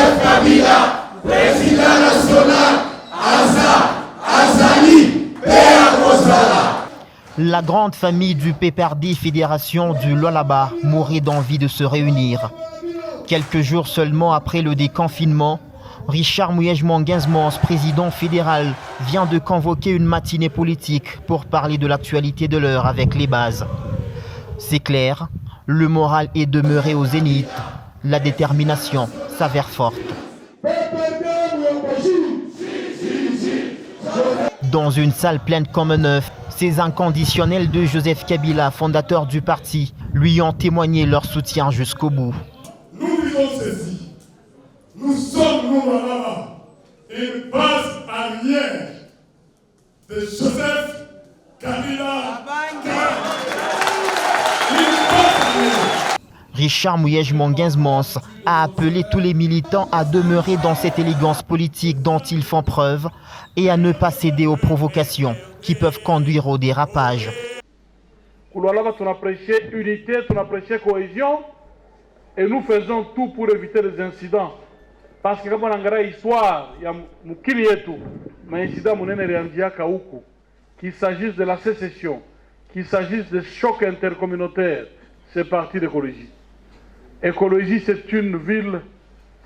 Joseph Kabila, président national, Azali, Père Kozala. La grande famille du PPRD Fédération du Lualaba mourait d'envie de se réunir. Quelques jours seulement après le déconfinement, Richard Muyej-Mangenzmans, président fédéral, vient de convoquer une matinée politique pour parler de l'actualité de l'heure avec les bases. C'est clair, le moral est demeuré au zénith, la détermination s'avère forte. Dans une salle pleine comme un œuf, ces inconditionnels de Joseph Kabila, fondateur du parti, lui ont témoigné leur soutien jusqu'au bout. Nous vivons ceci. Nous sommes nous là-bas. Une base arrière de Joseph Kabila. Richard Muyej-Mangenzmans a appelé tous les militants à demeurer dans cette élégance politique dont ils font preuve et à ne pas céder aux provocations qui peuvent conduire au dérapage. On a prêché unité, on a prêché cohésion et nous faisons tout pour éviter les incidents. Parce que comme on a une histoire, il y a un incident qu'il s'agisse de la sécession, qu'il s'agisse de chocs intercommunautaires, c'est parti d'écologie. Écologie, c'est une ville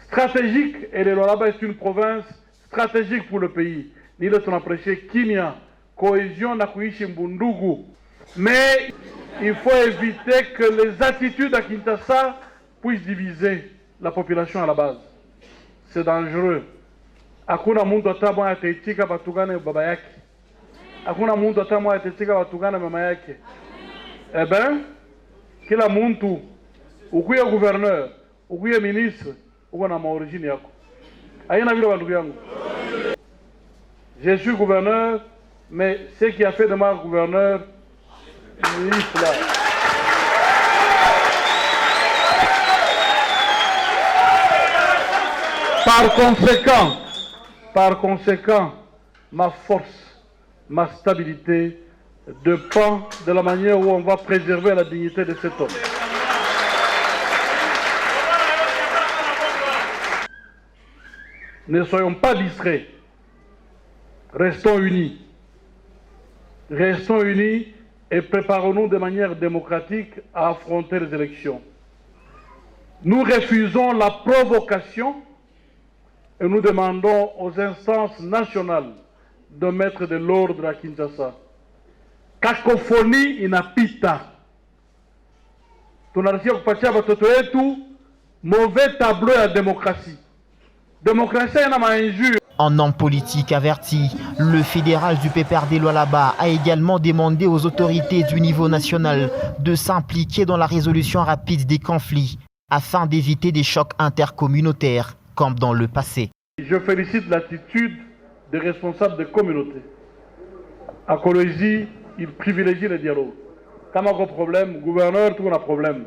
stratégique et le Lualaba est une province stratégique pour le pays. Ni le ton prêché Kinia, cohésion na kuishi mbundugu. Mais il faut éviter que les attitudes à Kinshasa puissent diviser la population à la base. C'est dangereux. Hakuna muntu atabwa ataitika batugane baba yake. Hakuna muntu atamwa ataitika batugane mama yake. Eh ben, kila muntu ukuye gouverneur, ukuye ministre, uko na maorigine yako. Aina vile bandugu yangu. Je suis gouverneur, mais ce qui a fait de moi gouverneur, ministre là. Par conséquent, ma force, ma stabilité dépend de la manière où on va préserver la dignité de cet homme. Ne soyons pas distraits. Restons unis. Restons unis et préparons-nous de manière démocratique à affronter les élections. Nous refusons la provocation et nous demandons aux instances nationales de mettre de l'ordre à Kinshasa. Cacophonie inapita. Tunarishia kupatia watoto wetu mauvais tableau ya démocratie. Démocratie ina mainjure. En homme politique averti, le fédéral du PPRD Lualaba a également demandé aux autorités du niveau national de s'impliquer dans la résolution rapide des conflits afin d'éviter des chocs intercommunautaires comme dans le passé. Je félicite l'attitude des responsables des communautés. À Colosie, ils privilégient le dialogue. Quand on a un problème, gouverneur, tout on a problème.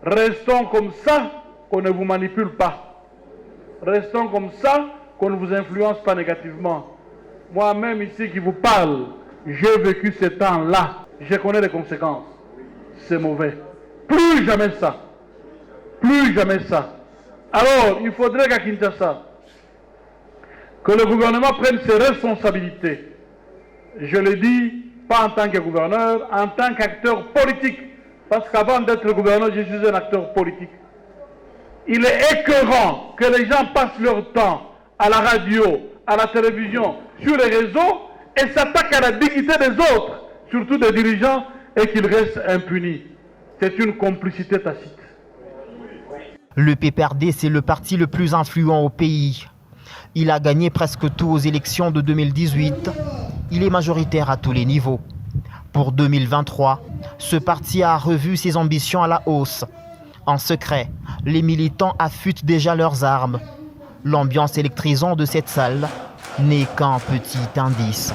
Restons comme ça, qu'on ne vous manipule pas. Restons comme ça, qu'on ne vous influence pas négativement. Moi-même ici qui vous parle, j'ai vécu ce temps-là. Je connais les conséquences. C'est mauvais. Plus jamais ça. Plus jamais ça. Alors, il faudrait qu'à Kinshasa, que le gouvernement prenne ses responsabilités. Je le dis, pas en tant que gouverneur, en tant qu'acteur politique. Parce qu'avant d'être gouverneur, je suis un acteur politique. Il est écœurant que les gens passent leur temps à la radio, à la télévision, sur les réseaux et s'attaquent à la dignité des autres, surtout des dirigeants, et qu'ils restent impunis. C'est une complicité tacite. Le PPRD, c'est le parti le plus influent au pays. Il a gagné presque tout aux élections de 2018. Il est majoritaire à tous les niveaux. Pour 2023, ce parti a revu ses ambitions à la hausse. En secret, les militants affûtent déjà leurs armes. L'ambiance électrisante de cette salle n'est qu'un petit indice.